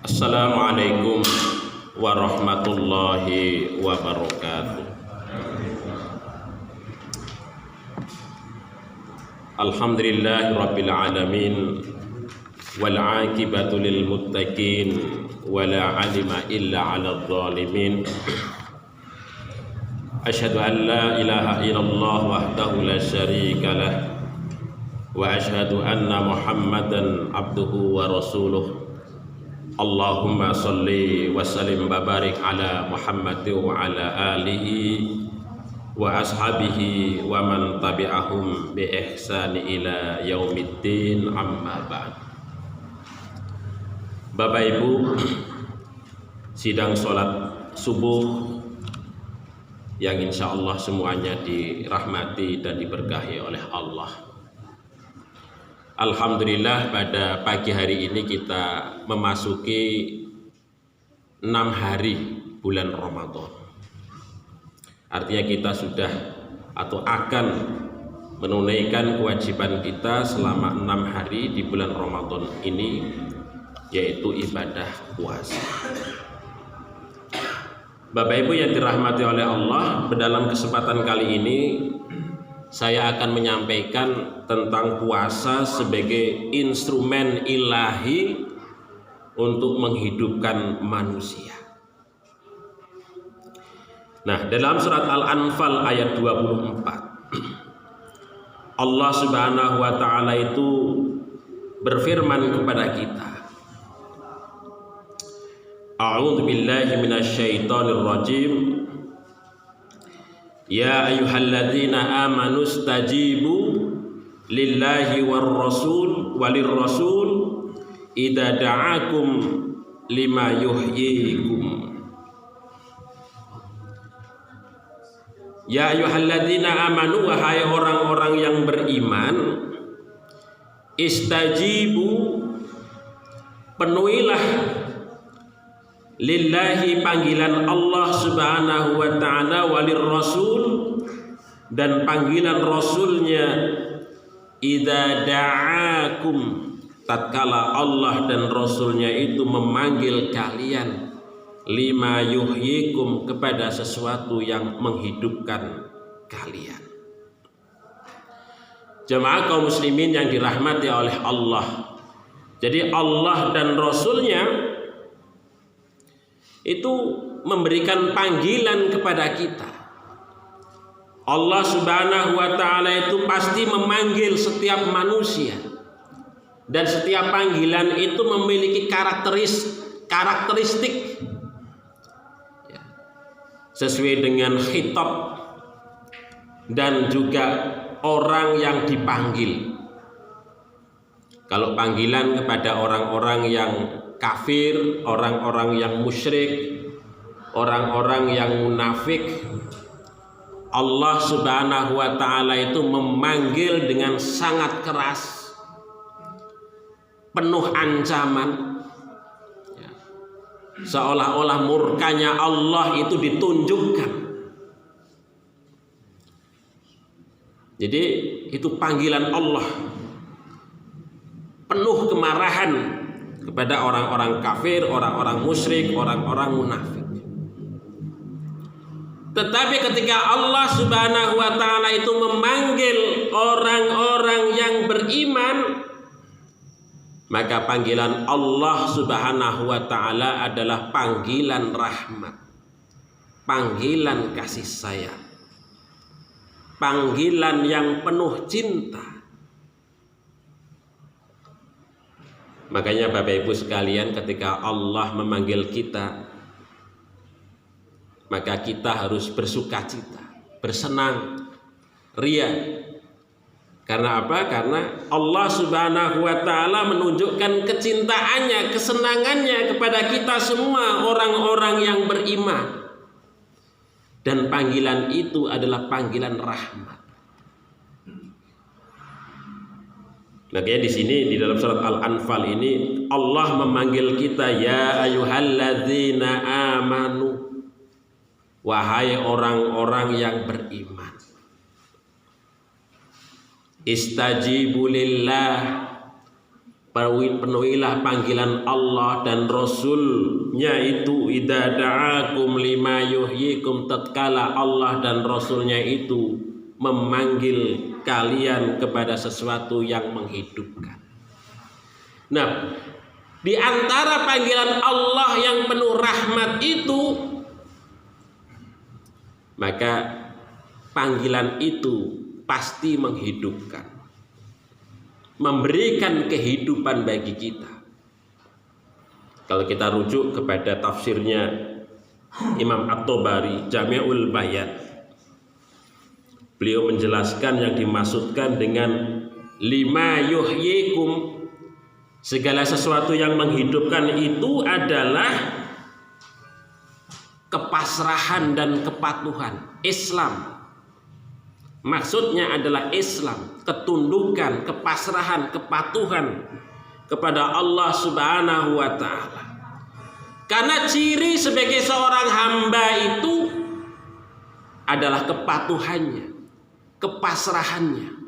Assalamualaikum warahmatullahi wabarakatuh. Alhamdulillahirabbil alamin wal 'aqibatu lil muttaqin wala 'alima illa 'alal zalimin. Asyhadu an la ilaha illallah wahdahu la syarika lah wa asyhadu anna Muhammadan abduhu wa rasuluh. Allahumma salli wa sallim wa barik ala Muhammad wa ala alihi wa ashabihi wa man tabi'ahum bi ihsani ila yaumiddin, amma ba'd. Bapak Ibu, sidang sholat subuh yang insya Allah semuanya dirahmati dan diberkahi oleh Allah. Alhamdulillah, pada pagi hari ini kita memasuki 6 hari bulan Ramadan. Artinya kita sudah atau akan menunaikan kewajiban kita selama 6 hari di bulan Ramadan ini, yaitu ibadah puasa. Bapak Ibu yang dirahmati oleh Allah, dalam kesempatan kali ini saya akan menyampaikan tentang puasa sebagai instrumen ilahi untuk menghidupkan manusia. Nah, dalam surat Al-Anfal ayat 24, Allah Subhanahu wa taala itu berfirman kepada kita, A'udzu billahi minasyaitonir rajim. Ya ayyuhalladzina amanu stajibu lillahi war rasul walir rasul idza da'akum lima yuhyikum. Ya ayyuhalladzina amanu, wahai orang-orang yang beriman, istajibu, penuhilah lillahi, panggilan Allah Subhanahu wa ta'ala, walir rasul, dan panggilan rasulnya, idza da'akum, tatkala Allah dan rasulnya itu memanggil kalian, lima yuhyikum, kepada sesuatu yang menghidupkan kalian. Jemaah kaum muslimin yang dirahmati oleh Allah, jadi Allah dan rasulnya itu memberikan panggilan kepada kita. Allah Subhanahu wa ta'ala itu pasti memanggil setiap manusia, dan setiap panggilan itu memiliki karakteristik ya, sesuai dengan khitab dan juga orang yang dipanggil. Kalau panggilan kepada orang-orang yang kafir, orang-orang yang musyrik, orang-orang yang munafik, Allah Subhanahu wa ta'ala itu memanggil dengan sangat keras, penuh ancaman ya, seolah-olah murkanya Allah itu ditunjukkan. Jadi itu panggilan Allah, penuh kemarahan kepada orang-orang kafir, orang-orang musyrik, orang-orang munafik. Tetapi ketika Allah Subhanahu wa ta'ala itu memanggil orang-orang yang beriman, maka panggilan Allah Subhanahu wa ta'ala adalah panggilan rahmat, panggilan kasih sayang, panggilan yang penuh cinta. Makanya Bapak Ibu sekalian, ketika Allah memanggil kita, maka kita harus bersukacita, bersenang, ria. Karena apa? Karena Allah Subhanahu wa ta'ala menunjukkan kecintaannya, kesenangannya kepada kita semua orang-orang yang beriman. Dan panggilan itu adalah panggilan rahmat. Makanya di sini di dalam surat Al-Anfal ini Allah memanggil kita, ya ayyuhalladzina amanu, wahai orang-orang yang beriman. Istajibu lillah, penuhilah panggilan Allah dan Rasulnya itu. Idza da'akum lima yuhyikum, tatkala Allah dan Rasulnya itu memanggil kalian kepada sesuatu yang menghidupkan. Nah, di antara panggilan Allah yang penuh rahmat itu, maka panggilan itu pasti menghidupkan, memberikan kehidupan bagi kita. Kalau kita rujuk kepada tafsirnya Imam At-Tabari, Jami'ul Bayan, beliau menjelaskan yang dimaksudkan dengan lima yuhyikum, segala sesuatu yang menghidupkan itu adalah kepasrahan dan kepatuhan. Islam maksudnya adalah Islam, ketundukan, kepasrahan, kepatuhan kepada Allah Subhanahu wa ta'ala. Karena ciri sebagai seorang hamba itu adalah kepatuhannya, kepasrahannya.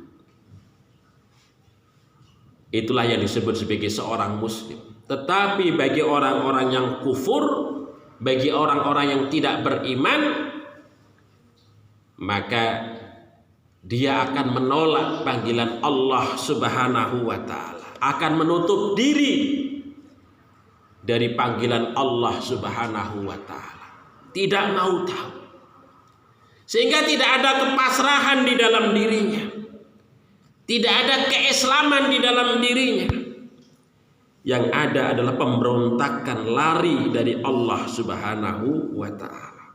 Itulah yang disebut sebagai seorang muslim. Tetapi bagi orang-orang yang kufur, bagi orang-orang yang tidak beriman, maka dia akan menolak panggilan Allah Subhanahu wa ta'ala, akan menutup diri dari panggilan Allah Subhanahu wa ta'ala, tidak mau tahu, sehingga tidak ada kepasrahan di dalam dirinya, tidak ada keislaman di dalam dirinya. Yang ada adalah pemberontakan, lari dari Allah Subhanahu wa ta'ala.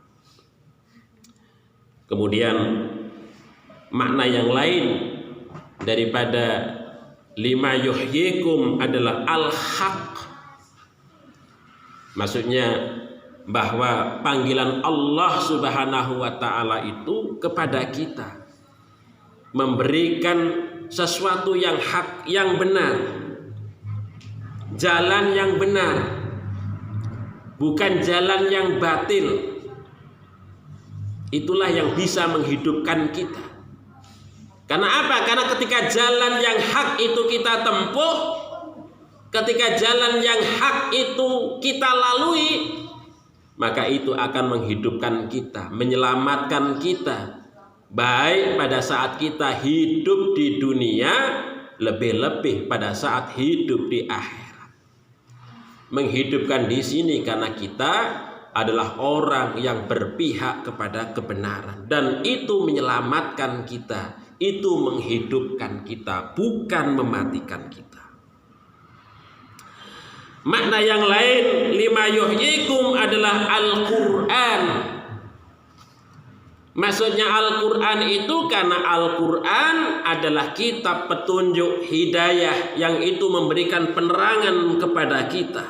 Kemudian makna yang lain daripada lima yuhyikum adalah al-haq. Maksudnya bahwa panggilan Allah Subhanahu wa ta'ala itu kepada kita, memberikan sesuatu yang hak, yang benar, jalan yang benar, bukan jalan yang batil. Itulah yang bisa menghidupkan kita. Karena apa? Karena ketika jalan yang hak itu kita tempuh, ketika jalan yang hak itu kita lalui, maka itu akan menghidupkan kita, menyelamatkan kita, baik pada saat kita hidup di dunia, lebih-lebih pada saat hidup di akhirat. Menghidupkan di sini karena kita adalah orang yang berpihak kepada kebenaran, dan itu menyelamatkan kita, itu menghidupkan kita, bukan mematikan kita. Makna yang lain lima yuhyikum adalah Al-Quran. Maksudnya Al-Quran itu karena Al-Quran adalah kitab petunjuk hidayah yang itu memberikan penerangan kepada kita.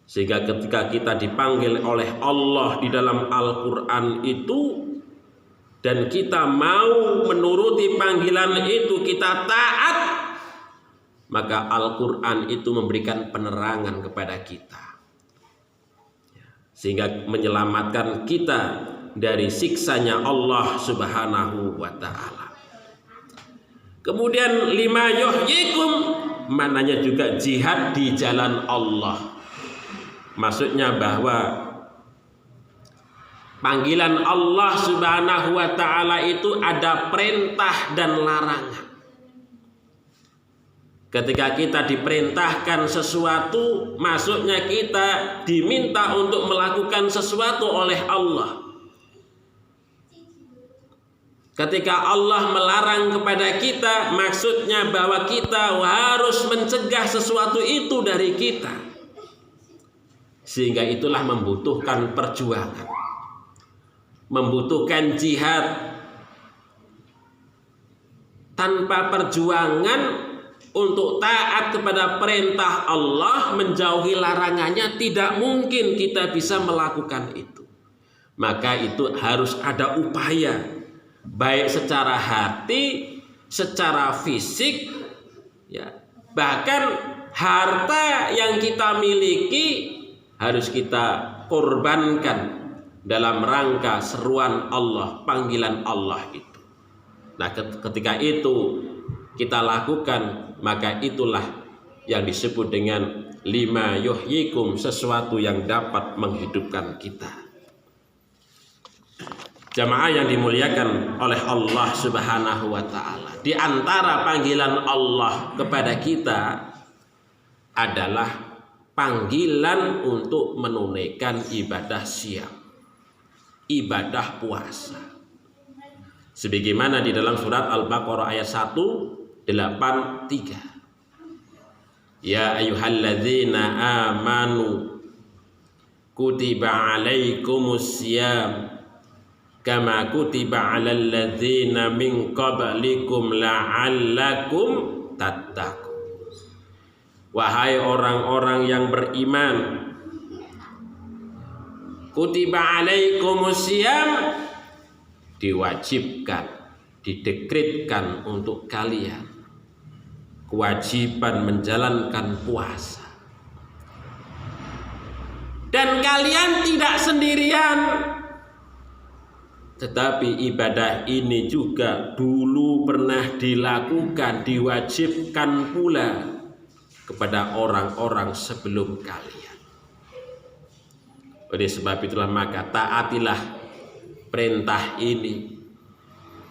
Sehingga ketika kita dipanggil oleh Allah di dalam Al-Quran itu, dan kita mau menuruti panggilan itu, kita taat, maka Al-Quran itu memberikan penerangan kepada kita, sehingga menyelamatkan kita dari siksanya Allah Subhanahu wa ta'ala. Kemudian lima yuhyikum maknanya juga jihad di jalan Allah. Maksudnya bahwa panggilan Allah Subhanahu wa ta'ala itu ada perintah dan larangan. Ketika kita diperintahkan sesuatu, maksudnya kita diminta untuk melakukan sesuatu oleh Allah. Ketika Allah melarang kepada kita, maksudnya bahwa kita harus mencegah sesuatu itu dari kita. Sehingga itulah membutuhkan perjuangan, membutuhkan jihad. Tanpa perjuangan untuk taat kepada perintah Allah, menjauhi larangannya, tidak mungkin kita bisa melakukan itu. Maka itu harus ada upaya, baik secara hati, secara fisik, ya, bahkan harta yang kita miliki harus kita korbankan dalam rangka seruan Allah, panggilan Allah itu. Nah, ketika itu kita lakukan, maka itulah yang disebut dengan lima yuhyikum, sesuatu yang dapat menghidupkan kita. Jamaah yang dimuliakan oleh Allah Subhanahu wa ta'ala, di antara panggilan Allah kepada kita adalah panggilan untuk menunaikan ibadah siam, ibadah puasa. Sebagaimana di dalam surat Al-Baqarah ayat 183. Ya ayyuhalladzina amanu kutiba alaikumus siyam kama kutiba alal ladzina min qablikum la'allakum tattaqun. Wahai orang-orang yang beriman, kutiba alaikumus siyam, diwajibkan, didekretkan untuk kalian kewajiban menjalankan puasa. Dan kalian tidak sendirian, tetapi ibadah ini juga dulu pernah dilakukan, diwajibkan pula kepada orang-orang sebelum kalian. Oleh sebab itulah maka taatilah perintah ini,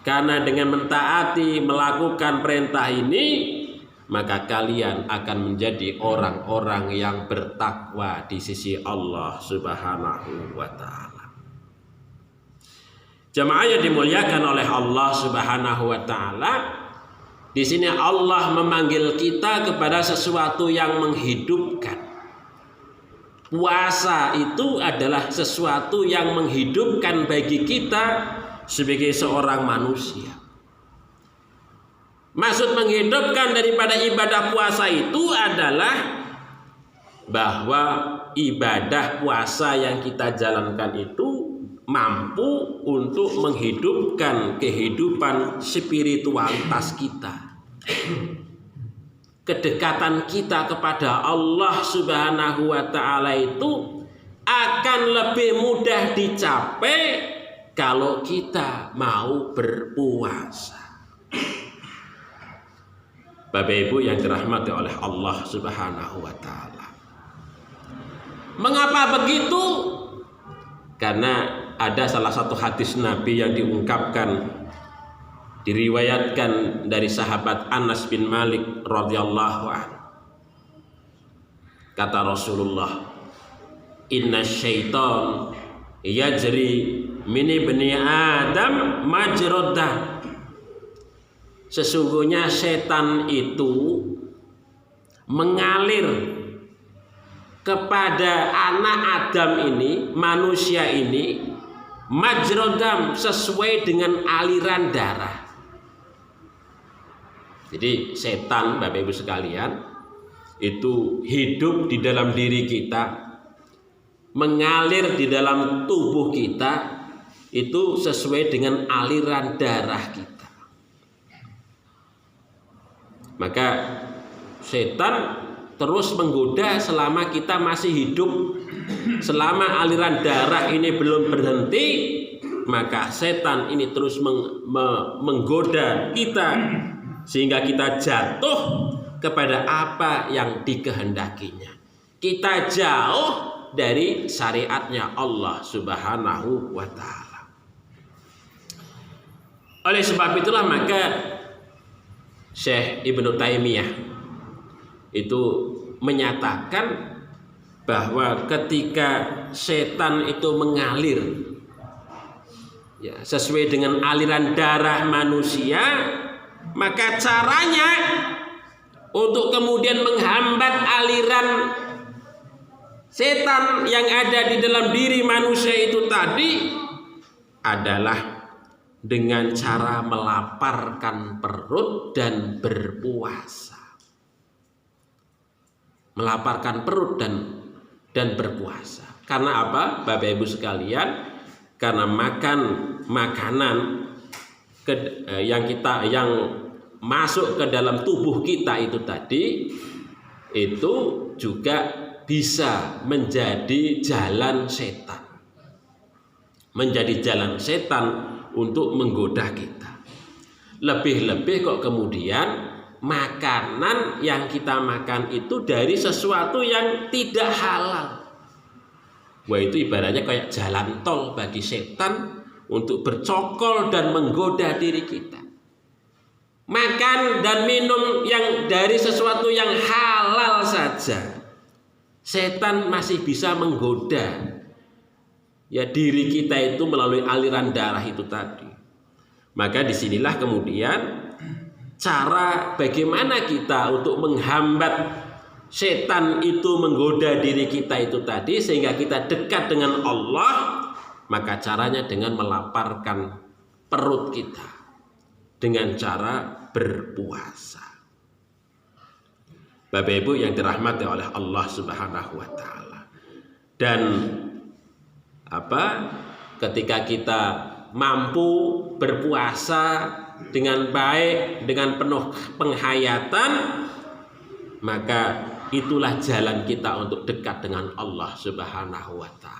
karena dengan mentaati, melakukan perintah ini, maka kalian akan menjadi orang-orang yang bertakwa di sisi Allah Subhanahu wa ta'ala. Jamaah yang dimuliakan oleh Allah Subhanahu wa ta'ala, di sini Allah memanggil kita kepada sesuatu yang menghidupkan. Puasa itu adalah sesuatu yang menghidupkan bagi kita sebagai seorang manusia. Maksud menghidupkan daripada ibadah puasa itu adalah bahwa ibadah puasa yang kita jalankan itu mampu untuk menghidupkan kehidupan spiritualitas kita. Kedekatan kita kepada Allah Subhanahu wa ta'ala itu akan lebih mudah dicapai kalau kita mau berpuasa. Bapak Ibu yang dirahmati oleh Allah Subhanahu wa ta'ala. Mengapa begitu? Karena ada salah satu hadis Nabi yang diungkapkan, diriwayatkan dari sahabat Anas bin Malik radhiyallahu anhu. Kata Rasulullah, inna syaitan yajri min ibni Adam majroddah. Sesungguhnya setan itu mengalir kepada anak Adam ini, manusia ini, majrodam, sesuai dengan aliran darah. Jadi setan, Bapak Ibu sekalian, itu hidup di dalam diri kita, mengalir di dalam tubuh kita, itu sesuai dengan aliran darah kita. Maka setan terus menggoda selama kita masih hidup, selama aliran darah ini belum berhenti, maka setan ini terus menggoda kita sehingga kita jatuh kepada apa yang dikehendakinya. Kita jauh dari syariatnya Allah Subhanahu wa ta'ala. Oleh sebab itulah maka Syekh Ibnu Taimiyah itu menyatakan bahwa ketika setan itu mengalir ya, sesuai dengan aliran darah manusia, maka caranya untuk kemudian menghambat aliran setan yang ada di dalam diri manusia itu tadi adalah dengan cara melaparkan perut dan berpuasa. Melaparkan perut dan berpuasa. Karena apa, Bapak Ibu sekalian? Karena makan makanan yang masuk ke dalam tubuh kita itu tadi, itu juga bisa menjadi jalan setan. Menjadi jalan setan untuk menggoda kita. Lebih-lebih kok kemudian makanan yang kita makan itu dari sesuatu yang tidak halal. Wah, itu ibaratnya kayak jalan tol bagi setan untuk bercokol dan menggoda diri kita. Makan dan minum yang dari sesuatu yang halal saja, setan masih bisa menggoda ya diri kita itu melalui aliran darah itu tadi. Maka disinilah kemudian cara bagaimana kita untuk menghambat setan itu menggoda diri kita itu tadi sehingga kita dekat dengan Allah. Maka caranya dengan melaparkan perut kita dengan cara berpuasa. Bapak Ibu yang dirahmati oleh Allah Subhanahu wa taala. Dan ketika kita mampu berpuasa dengan baik, dengan penuh penghayatan, maka itulah jalan kita untuk dekat dengan Allah Subhanahu wa taala.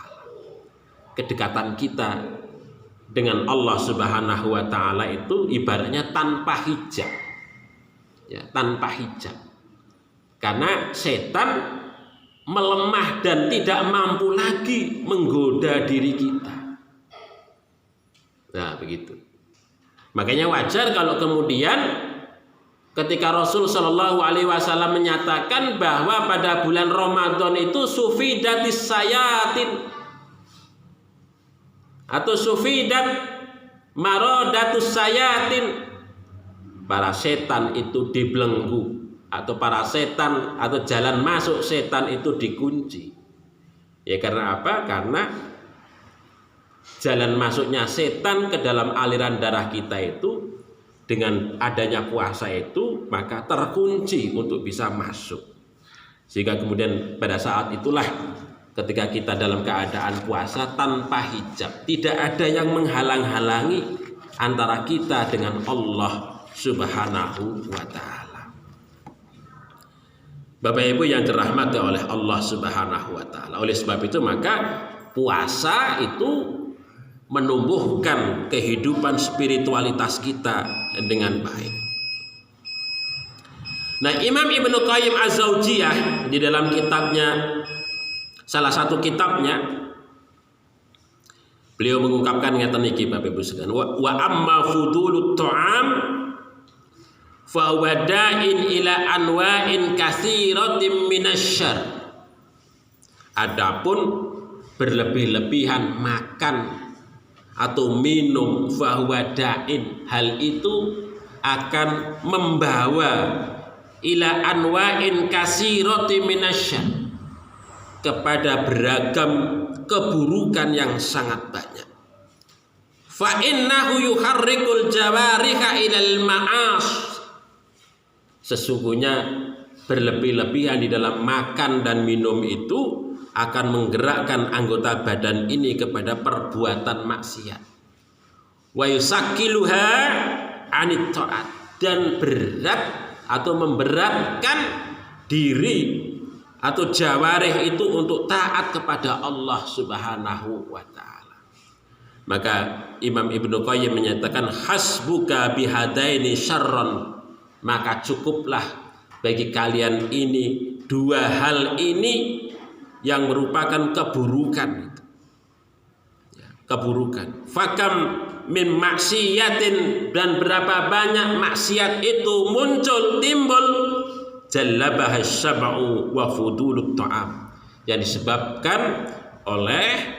Kedekatan kita dengan Allah Subhanahu wa taala itu ibaratnya tanpa hijab. Ya, tanpa hijab. Karena setan melemah dan tidak mampu lagi menggoda diri kita. Nah, begitu. Makanya wajar kalau kemudian ketika Rasul Shallallahu Alaihi Wasallam menyatakan bahwa pada bulan Ramadan itu sufidatis sayatin atau sufidat marodatus sayatin, para setan itu dibelenggu, atau para setan atau jalan masuk setan itu dikunci. Ya karena apa? Karena jalan masuknya setan ke dalam aliran darah kita itu dengan adanya puasa itu maka terkunci untuk bisa masuk. Sehingga kemudian pada saat itulah ketika kita dalam keadaan puasa tanpa hijab, tidak ada yang menghalang-halangi antara kita dengan Allah Subhanahu wa taala. Bapak Ibu yang dirahmati oleh Allah Subhanahu wa taala. Oleh sebab itu maka puasa itu menumbuhkan kehidupan spiritualitas kita dengan baik. Nah, Imam Ibnu Qayyim Az-Zaujiyah di dalam kitabnya, salah satu kitabnya, beliau mengungkapkan ngeten iki Bapak Ibu sekalian, wa amma fudulut ta'am fa wada'in ila anwa'in katsiratin minasyarr. Adapun berlebih-lebihan makan atau minum fahuwa da'in, hal itu akan membawa ila anwa'in katsiratin minasyarr, kepada beragam keburukan yang sangat banyak. Fa innahu yuharrikul jawariha ilal ma'as. Sesungguhnya berlebih-lebihan di dalam makan dan minum itu akan menggerakkan anggota badan ini kepada perbuatan maksiat. Wa yusakkiluha anit ta'at, dan berat atau memberatkan diri atau jawarih itu untuk taat kepada Allah Subhanahu wa taala. Maka Imam Ibnu Qayyim menyatakan hasbuka bihadaini syarron, maka cukuplah bagi kalian ini dua hal ini yang merupakan keburukan. Keburukan. Fakam min maksiatin, dan berapa banyak maksiat itu muncul timbul jallabah syab'u wa fudulut ta'am, yang disebabkan oleh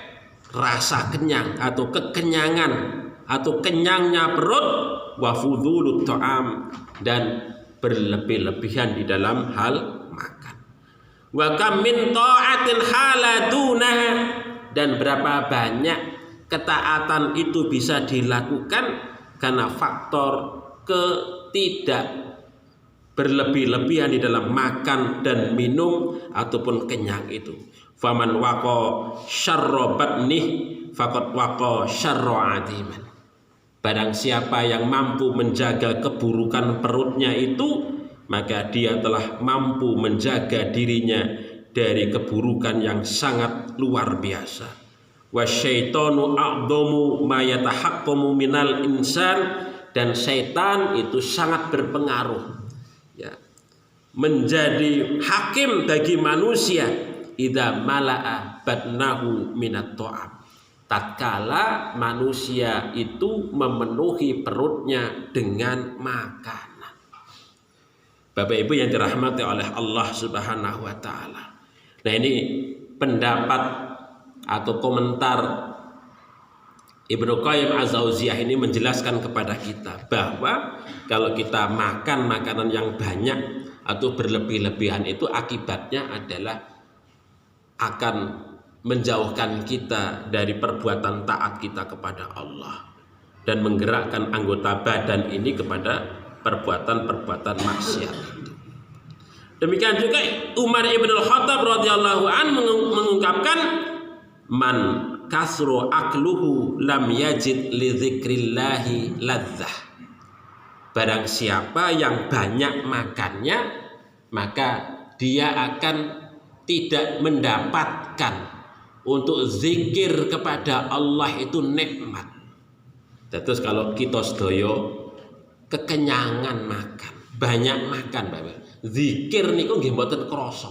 rasa kenyang atau kekenyangan atau kenyangnya perut, wa fudulut ta'am, dan berlebih-lebihan di dalam hal makan. Wa kam min ta'atin haladunaha, dan berapa banyak ketaatan itu bisa dilakukan karena faktor ketidak berlebih-lebihan di dalam makan dan minum ataupun kenyang itu. Faman waqa syarra batnih faqad waqa syarra adiman. Barang siapa yang mampu menjaga keburukan perutnya itu, maka dia telah mampu menjaga dirinya dari keburukan yang sangat luar biasa. Wasyaitanu a'dhamu ma yatahaqqamu minal insan, dan syaitan itu sangat berpengaruh, ya, menjadi hakim bagi manusia idza mala'a batnahu minat ta'am. Tatkala manusia itu memenuhi perutnya dengan makanan. Bapak Ibu yang dirahmati oleh Allah Subhanahu wa taala. Nah, ini pendapat atau komentar Ibnu Qayyim Az-Jauziyah ini menjelaskan kepada kita bahwa kalau kita makan makanan yang banyak atau berlebih-lebihan itu akibatnya adalah akan menjauhkan kita dari perbuatan taat kita kepada Allah dan menggerakkan anggota badan ini kepada perbuatan-perbuatan maksiat. Demikian juga Umar ibn al-Khattab radhiyallahu an mengungkapkan, man kasro akluhu lam yajid li dzikrillahi ladzah. Barang siapa yang banyak makannya, maka dia akan tidak mendapatkan untuk zikir kepada Allah itu nikmat. Terus kalau kita sedoyo kekenyangan makan, banyak makan, Bapak. Zikir niku nggih mboten krasa.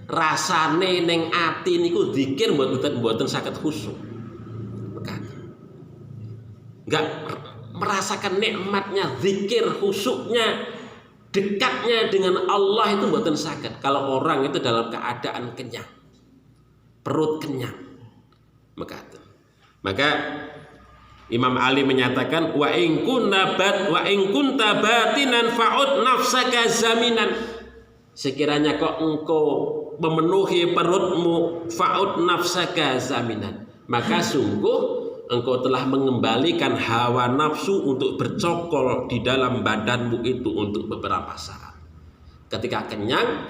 Rasane ning ati niku zikir mboten saged khusyuk. Enggak merasakan nikmatnya zikir, khusyuknya, dekatnya dengan Allah itu mboten saged kalau orang itu dalam keadaan kenyang. Perut kenyang. Maka Imam Ali menyatakan wa in kunta batinan fa'ud nafsaka zaminan. Sekiranya kok engkau memenuhi perutmu fa'ud nafsaka zaminan, maka sungguh engkau telah mengembalikan hawa nafsu untuk bercokol di dalam badanmu itu untuk beberapa saat. Ketika kenyang,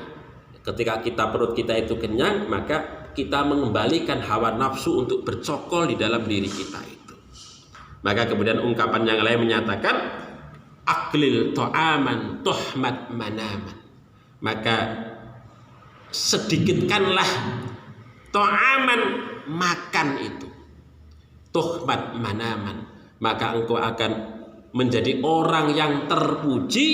ketika perut kita itu kenyang, maka kita mengembalikan hawa nafsu untuk bercokol di dalam diri kita itu. Maka kemudian ungkapan yang lain menyatakan aklil ta'aman tuhmat manaman. Maka sedikitkanlah ta'aman, makan itu, tuhmat manaman, maka engkau akan menjadi orang yang terpuji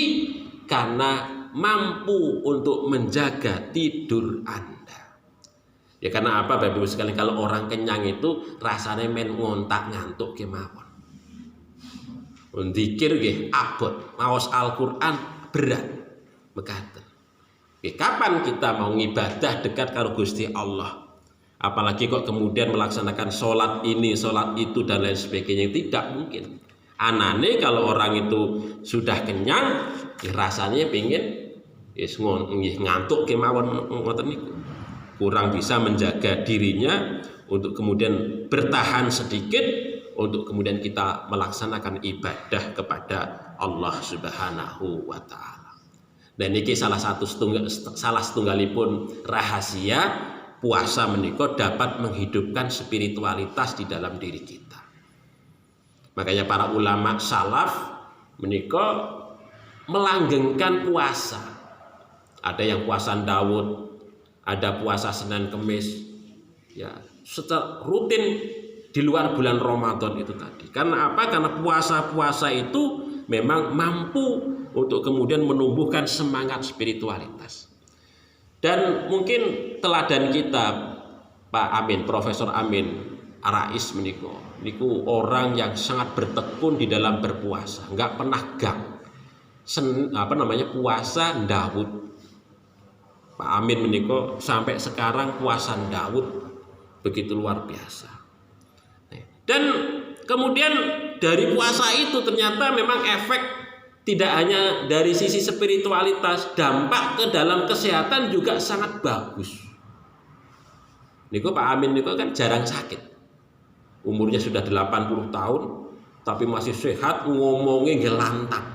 karena mampu untuk menjaga tidur Anda. Ya karena apa Bapak Ibu sekalian, kalau orang kenyang itu rasanya main ngontak ngantuk kemawon. Zikir nggih abot, maos Al-Qur'an berat. Mekaten. Kapan kita mau ngibadah dekat karo Gusti Allah? Apalagi kok kemudian melaksanakan sholat ini, sholat itu dan lain sebagainya, tidak mungkin. Anane kalau orang itu sudah kenyang, rasanya pengen ngantuk kemawon ngoten niku. Kurang bisa menjaga dirinya untuk kemudian bertahan sedikit untuk kemudian kita melaksanakan ibadah kepada Allah Subhanahu wa taala. Dan ini salah setunggalipun rahasia puasa menika dapat menghidupkan spiritualitas di dalam diri kita. Makanya para ulama salaf menika melanggengkan puasa. Ada yang puasa Daud, ada puasa Senin Kemis, ya secara rutin di luar bulan Ramadan itu tadi. Karena apa? Karena puasa-puasa itu memang mampu untuk kemudian menumbuhkan semangat spiritualitas. Dan mungkin teladan kita Pak Amin, Profesor Amin Rais niku orang yang sangat bertekun di dalam berpuasa, nggak pernah gang. Puasa Daud. Pak Amin meniko sampai sekarang puasa Daud begitu luar biasa. Dan kemudian dari puasa itu ternyata memang efek tidak hanya dari sisi spiritualitas, dampak ke dalam kesehatan juga sangat bagus. Niko Pak Amin niko kan jarang sakit. Umurnya sudah 80 tahun tapi masih sehat, ngomongnya gelantang.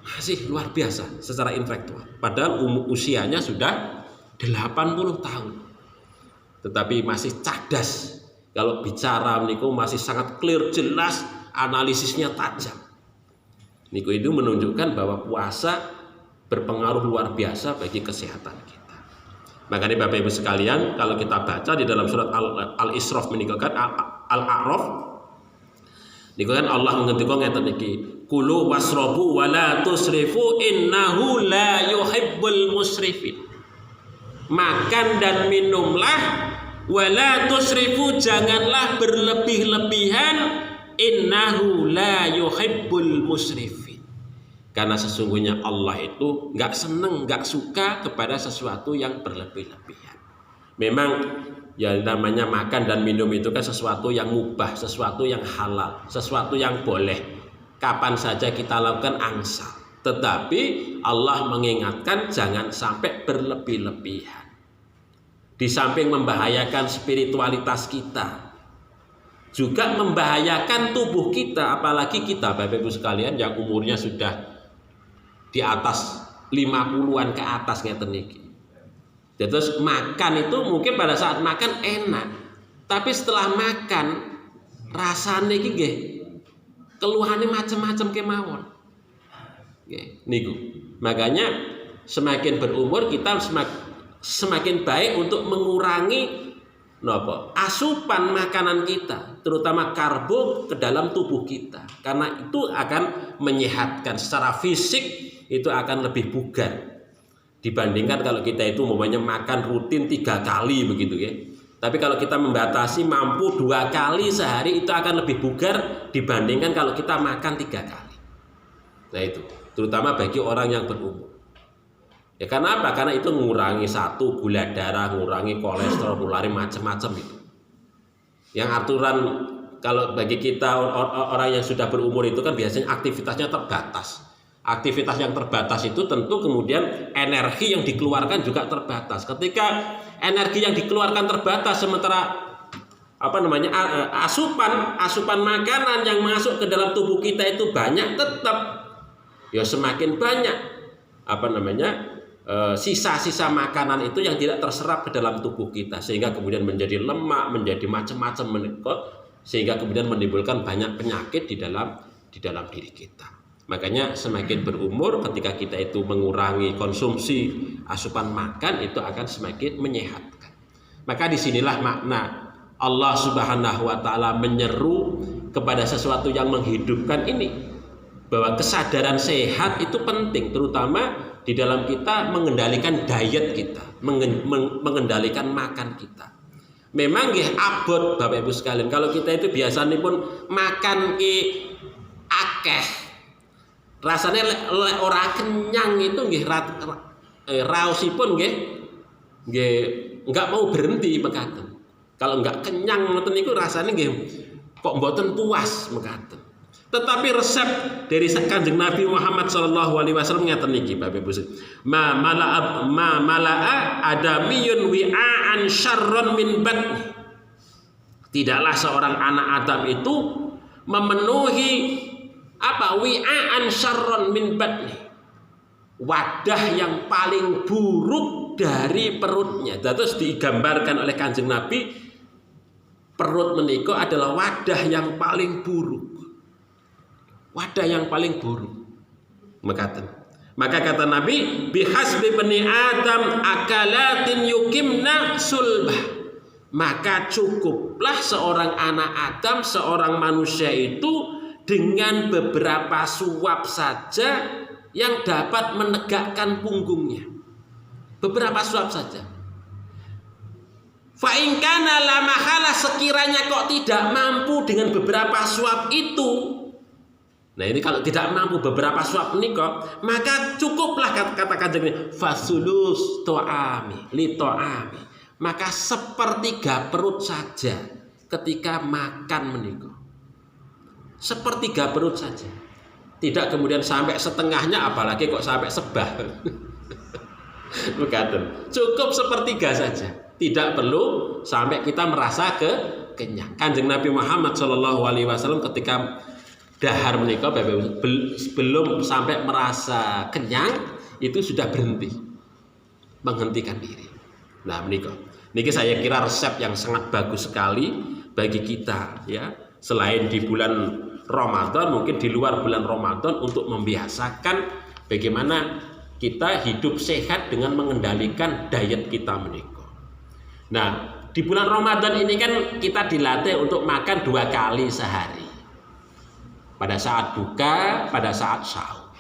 Masih luar biasa secara intelektual. Padahal usianya sudah 80 tahun. Tetapi masih cerdas. Kalau bicara niku masih sangat clear, jelas, analisisnya tajam. Niku itu menunjukkan bahwa puasa berpengaruh luar biasa bagi kesehatan kita. Makanya Bapak Ibu sekalian, kalau kita baca di dalam surat Al-Isra menikahkan Al-A'raf, Niku kan Allah ngendika ngeten iki, kulu wasrobu wala tusrifu innahu la yuhibbul musrifin. Makan dan minumlah, wala tusrifu, janganlah berlebih-lebihan, innahu la yuhibbul musrifin. Karena sesungguhnya Allah itu nggak seneng, nggak suka kepada sesuatu yang berlebih-lebihan. Memang ya namanya makan dan minum itu kan sesuatu yang mubah, sesuatu yang halal, sesuatu yang boleh kapan saja kita lakukan angsa. Tetapi Allah mengingatkan jangan sampai berlebih-lebihan. Di samping membahayakan spiritualitas kita, juga membahayakan tubuh kita, apalagi kita Bapak Ibu sekalian yang umurnya sudah di atas 50-an ke atas ngeten niki. Terus makan itu mungkin pada saat makan enak, tapi setelah makan rasanya iki nggih keluhannya macam-macam kemawon. Nggih, niku. Makanya semakin berumur kita semakin baik untuk mengurangi asupan makanan kita, terutama karbo ke dalam tubuh kita, karena itu akan menyehatkan secara fisik, itu akan lebih bugar dibandingkan kalau kita itu umpamanya makan rutin 3 kali begitu ya. Tapi kalau kita membatasi mampu 2 kali sehari, itu akan lebih bugar dibandingkan kalau kita makan 3 kali. Nah itu terutama bagi orang yang berumur. Ya karena apa? Karena itu mengurangi satu gula darah, mengurangi kolesterol, mengurangi macam-macam itu. Yang aturan kalau bagi kita orang yang sudah berumur itu kan biasanya aktivitasnya terbatas. Aktivitas yang terbatas itu tentu kemudian energi yang dikeluarkan juga terbatas. Ketika energi yang dikeluarkan terbatas, sementara asupan makanan yang masuk ke dalam tubuh kita itu banyak, tetap ya semakin banyak sisa-sisa makanan itu yang tidak terserap ke dalam tubuh kita, sehingga kemudian menjadi lemak, menjadi macam-macam, sehingga kemudian menimbulkan banyak penyakit di dalam diri kita. Makanya semakin berumur, ketika kita itu mengurangi konsumsi asupan makan, itu akan semakin menyehatkan. Maka disinilah makna Allah Subhanahu wa Ta'ala menyeru kepada sesuatu yang menghidupkan ini, bahwa kesadaran sehat itu penting, terutama di dalam kita mengendalikan diet kita, mengendalikan makan kita. Memang nggih abot Bapak Ibu sekalian, kalau kita itu biasanya pun makan akeh, rasanya ora kenyang itu nggih raosipun nggih enggak mau berhenti mekaten. Kalau enggak kenyang ngoten niku rasanya nggih kok mboten puas mekaten. Tetapi resep dari Kanjeng Nabi Muhammad SAW ngeten niki Bapak Ibu. Ma mala'a adamiyun wi'an syarron min batni. Tidaklah seorang anak Adam itu memenuhi wi'an syarron min batni, wadah yang paling buruk dari perutnya. Terus digambarkan oleh Kanjeng Nabi, perut menika adalah wadah yang paling buruk. Wadah yang paling buruk. Maka kata Nabi, bihasbi bani Adam akalatin yukimna sulbah. Maka cukuplah seorang anak Adam, seorang manusia itu dengan beberapa suap saja yang dapat menegakkan punggungnya. Beberapa suap saja. Fa in kana la mahala, sekiranya kok tidak mampu dengan beberapa suap itu. Nah ini kalau tidak mampu beberapa suap ini kok, maka cukuplah kata Kanjeng fasulus to'ami li to'ami. Maka 1/3 perut saja ketika makan menika. 1/3 perut saja, tidak kemudian sampai setengahnya, apalagi kok sampai sebah. Bukan, cukup 1/3 saja, tidak perlu sampai kita merasa kenyang. Kanjeng Nabi Muhammad SAW ketika dahar menikah belum sampai merasa kenyang, itu sudah berhenti, menghentikan diri. Nah menikah, ini saya kira resep yang sangat bagus sekali bagi kita ya. Selain di bulan Ramadan, mungkin di luar bulan Ramadan, untuk membiasakan bagaimana kita hidup sehat dengan mengendalikan diet kita menika. Nah, di bulan Ramadan ini kan kita dilatih untuk makan 2 kali sehari. pada saat buka, pada saat sahur.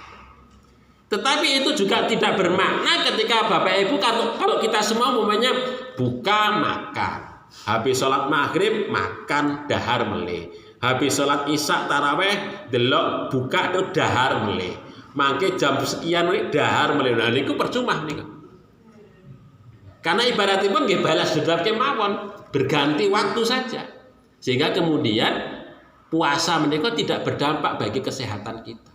Tetapi itu juga tidak bermakna ketika Bapak Ibu kalau kita semua umumnya buka makan, habis sholat maghrib makan dahar meleh, habis sholat isya taraweh delok buka itu dahar meleh, mangke jam sekian dahar meleh. Nah niku percuma niku. Karena ibaratipun nggih balas dendam kemawon, berganti waktu saja. Sehingga kemudian puasa menika tidak berdampak bagi kesehatan kita.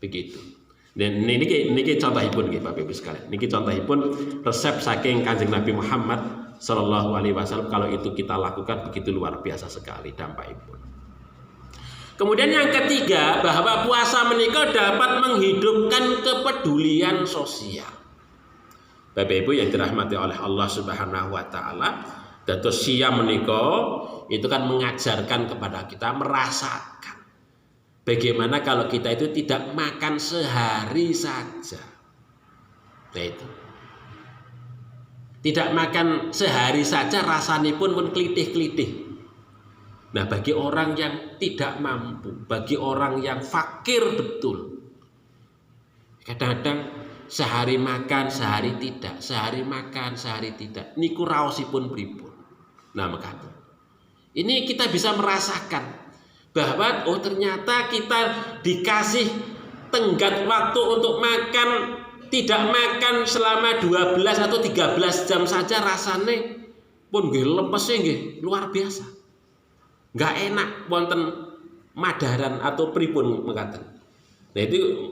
Begitu. Dan niki contohipun nggih Bapak Ibu sekalian. Niki contohipun resep saking Kanjeng Nabi Muhammad sallallahu alaihi wasallam, kalau itu kita lakukan begitu luar biasa sekali dampakipun. Kemudian yang ketiga, bahwa puasa menika dapat menghidupkan kepedulian sosial. Bapak Ibu yang dirahmati oleh Allah Subhanahu wa taala, dados siam menika itu kan mengajarkan kepada kita merasakan bagaimana kalau kita itu tidak makan sehari saja. Nah itu. Tidak makan sehari saja rasanipun pun klitih-klitih. Nah bagi orang yang tidak mampu, bagi orang yang fakir betul, kadang-kadang sehari makan, sehari tidak, sehari makan, sehari tidak. Niku raosipun pripun. Nah maka ini kita bisa merasakan bahwa oh ternyata kita dikasih tenggat waktu untuk makan, tidak makan selama 12 atau 13 jam saja rasane pun nggih lepese nggih luar biasa. Nggak enak wonten madaran atau pripun mekaten. Nah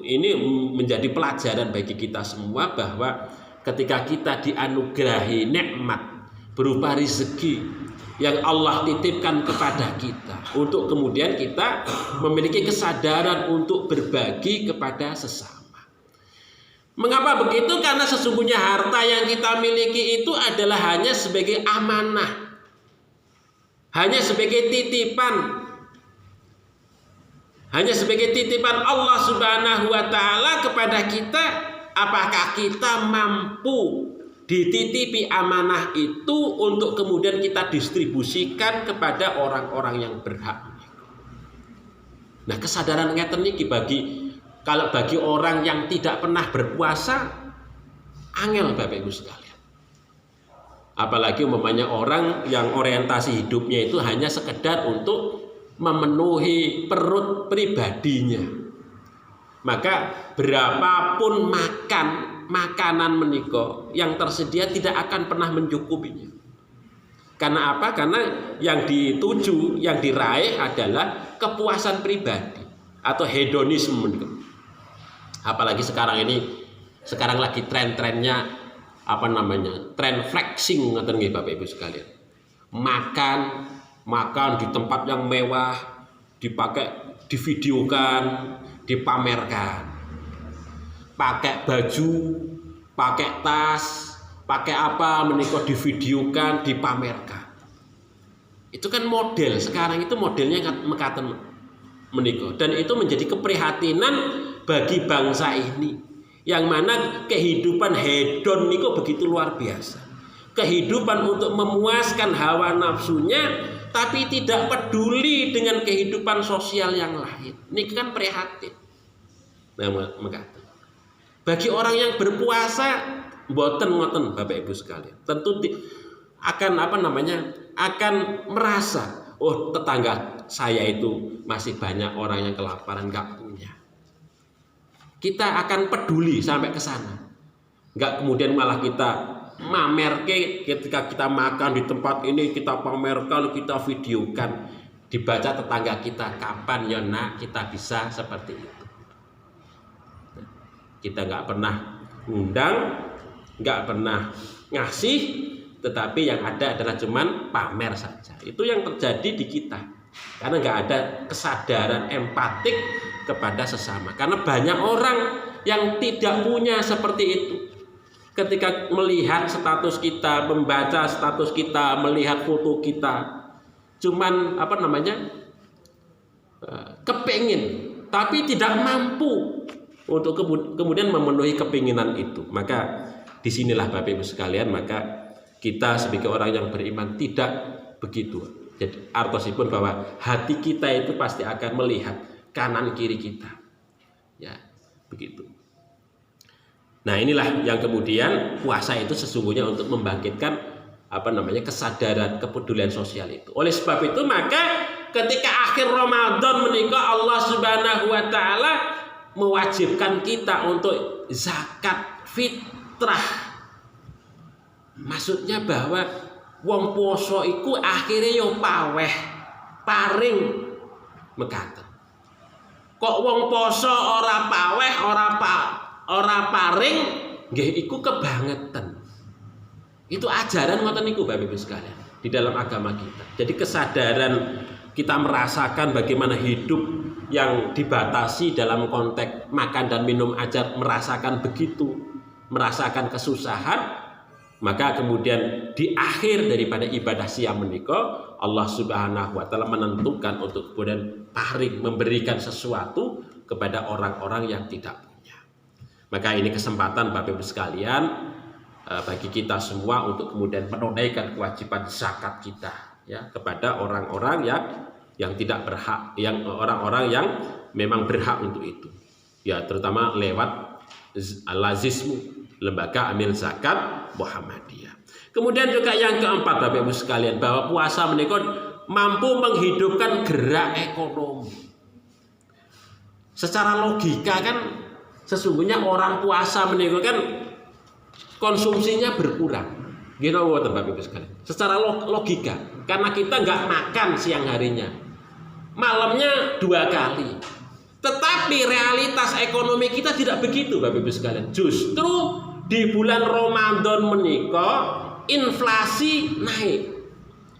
ini menjadi pelajaran bagi kita semua bahwa ketika kita dianugerahi nikmat berupa rezeki yang Allah titipkan kepada kita, untuk kemudian kita memiliki kesadaran untuk berbagi kepada sesama. Mengapa begitu? Karena sesungguhnya harta yang kita miliki itu adalah hanya sebagai amanah, hanya sebagai titipan, hanya sebagai titipan Allah Subhanahu wa taala kepada kita. Apakah kita mampu dititipi amanah itu untuk kemudian kita distribusikan kepada orang-orang yang berhak? Nah, kesadaran ngeten niki kalau bagi orang yang tidak pernah berpuasa angel Bapak Ibu sekalian. Apalagi umpamanya orang yang orientasi hidupnya itu hanya sekedar untuk memenuhi perut pribadinya. Maka berapapun makanan menika yang tersedia tidak akan pernah mencukupinya. Karena apa? Karena yang dituju, yang diraih adalah kepuasan pribadi atau hedonisme menika. Apalagi sekarang lagi tren-trennya tren flexing ngoten nggih Bapak Ibu sekalian. Makan di tempat yang mewah, divideokan, dipamerkan. Pakai baju, pakai tas, pakai apa menika divideokan, dipamerkan. Itu kan model sekarang itu modelnya mekaten menika, dan itu menjadi keprihatinan bagi bangsa ini, yang mana kehidupan hedon niku begitu luar biasa. Kehidupan untuk memuaskan hawa nafsunya, tapi tidak peduli dengan kehidupan sosial yang lain. Ini kan prihatin. Nah, mekaten. Bagi orang yang berpuasa mboten ngoten Bapak Ibu sekalian. Tentu akan akan merasa, oh tetangga saya itu masih banyak orang yang kelaparan nggak punya. Kita akan peduli sampai ke sana. Nggak kemudian malah kita mamerke ketika kita makan di tempat ini, kita pamerkan, kita videokan, dibaca tetangga kita, kapan ya nak kita bisa seperti itu. Kita nggak pernah ngundang, nggak pernah ngasih, tetapi yang ada adalah cuman pamer saja. Itu yang terjadi di kita, karena nggak ada kesadaran empatik kepada sesama. Karena banyak orang yang tidak punya seperti itu. Ketika melihat status kita, membaca status kita, melihat foto kita, cuman kepengin, tapi tidak mampu untuk kemudian memenuhi kepinginan itu. Maka disinilah Bapak Ibu sekalian, maka kita sebagai orang yang beriman tidak begitu. Jadi artosipun bahwa hati kita itu pasti akan melihat kanan kiri kita. Ya, begitu. Nah, inilah yang kemudian puasa itu sesungguhnya untuk membangkitkan kesadaran kepedulian sosial itu. Oleh sebab itu maka ketika akhir Ramadan menika Allah Subhanahu wa taala mewajibkan kita untuk zakat fitrah. Maksudnya bahwa wong poso iku akhirnya yo paweh paring mekaten. Kok wong poso ora paweh ora paring nggih iku kebangetan. Itu ajaran ngoten niku Bapak Ibu sekalian di dalam agama kita. Jadi kesadaran kita merasakan bagaimana hidup yang dibatasi dalam konteks makan dan minum aja merasakan begitu, merasakan kesusahan, maka kemudian di akhir daripada ibadah siam menika Allah Subhanahu wa taala menentukan untuk kemudian paring memberikan sesuatu kepada orang-orang yang tidak punya. Maka ini kesempatan Bapak Ibu sekalian bagi kita semua untuk kemudian menunaikan kewajiban zakat kita ya kepada orang-orang yang tidak berhak, yang orang-orang yang memang berhak untuk itu. Ya, terutama lewat Lazismu, Lembaga Amil Zakat Muhammadiyah. Kemudian juga yang keempat Bapak Ibu sekalian, bahwa puasa menika mampu menghidupkan gerak ekonomi. Secara logika kan sesungguhnya orang puasa menika kan konsumsinya berkurang. Gitu Bapak Ibu sekalian. Secara logika, karena kita nggak makan siang harinya, malamnya 2 kali. Tetapi realitas ekonomi kita tidak begitu Bapak Ibu sekalian. Justru di bulan Ramadan menika inflasi naik.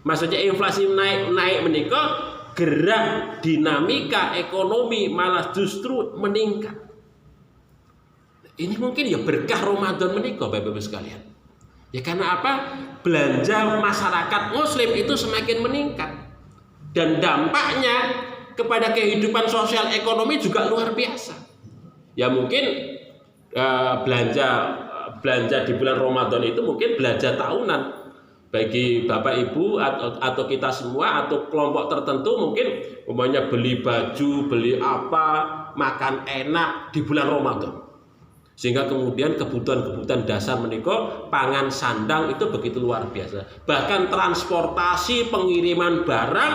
Maksudnya inflasi naik menika gerak dinamika ekonomi malah justru meningkat. Ini mungkin ya berkah Ramadan menika Bapak Ibu sekalian. Ya karena apa? Belanja masyarakat muslim itu semakin meningkat. Dan dampaknya kepada kehidupan sosial ekonomi juga luar biasa. Ya mungkin belanja di bulan Ramadan itu mungkin belanja tahunan bagi Bapak Ibu atau kita semua atau kelompok tertentu mungkin umpamanya beli baju, beli apa, makan enak di bulan Ramadan. Sehingga kemudian kebutuhan-kebutuhan dasar menika pangan sandang itu begitu luar biasa. Bahkan transportasi pengiriman barang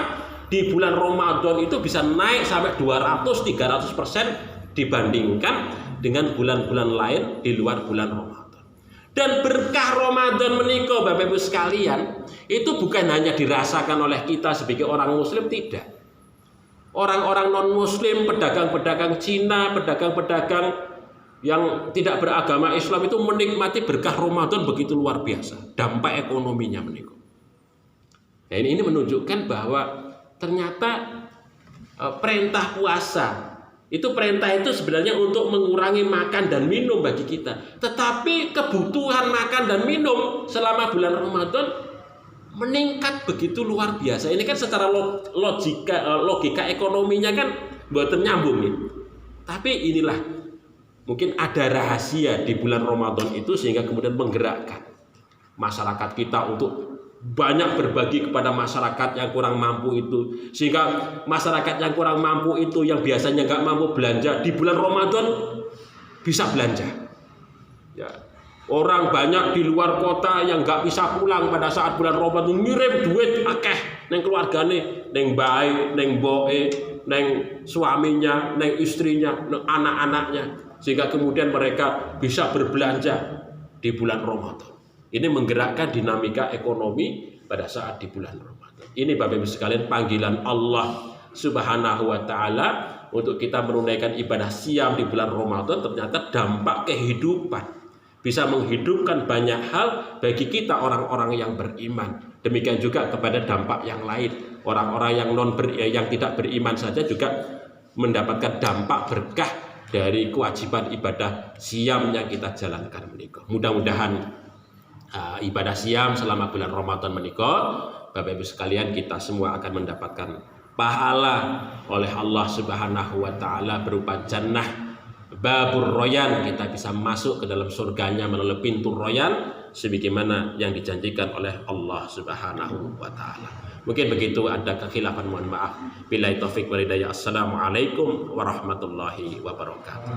di bulan Ramadan itu bisa naik sampai 200-300% dibandingkan dengan bulan-bulan lain di luar bulan Ramadan. Dan berkah Ramadan menika Bapak Ibu sekalian itu bukan hanya dirasakan oleh kita sebagai orang muslim, tidak. Orang-orang non muslim, pedagang-pedagang Cina, pedagang-pedagang yang tidak beragama Islam itu menikmati berkah Ramadan begitu luar biasa, dampak ekonominya menika. Nah, ini menunjukkan bahwa ternyata perintah puasa perintah itu sebenarnya untuk mengurangi makan dan minum bagi kita. Tetapi kebutuhan makan dan minum selama bulan Ramadan meningkat begitu luar biasa. Ini kan secara logika ekonominya kan mboten nyambung nih. Tapi inilah mungkin ada rahasia di bulan Ramadan itu sehingga kemudian menggerakkan masyarakat kita untuk banyak berbagi kepada masyarakat yang kurang mampu itu, sehingga masyarakat yang kurang mampu itu yang biasanya nggak mampu belanja di bulan Ramadan bisa belanja. Ya, orang banyak di luar kota yang nggak bisa pulang pada saat bulan Ramadan ngirim duit akeh neng keluargane, neng bae, neng boe, neng suaminya, neng istrinya, neng anak-anaknya. Sehingga kemudian mereka bisa berbelanja di bulan Ramadan. Ini menggerakkan dinamika ekonomi pada saat di bulan Ramadan. Ini Bapak Ibu sekalian panggilan Allah Subhanahu wa taala untuk kita menunaikan ibadah siam di bulan Ramadan, ternyata dampak kehidupan. Bisa menghidupkan banyak hal bagi kita orang-orang yang beriman. Demikian juga kepada dampak yang lain. Orang-orang yang tidak beriman saja juga mendapatkan dampak berkah dari kewajiban ibadah siam yang kita jalankan menika. Mudah-mudahan ibadah siam selama bulan Ramadan menika Bapak Ibu sekalian kita semua akan mendapatkan pahala oleh Allah Subhanahu wa taala berupa jannah babur royan, kita bisa masuk ke dalam surganya melalui pintu royan sebagaimana yang dijanjikan oleh Allah Subhanahu wa taala. Mungkin begitu, ada kekhilafan mohon maaf. Billahi taufik wal hidayah. Assalamualaikum warahmatullahi wabarakatuh.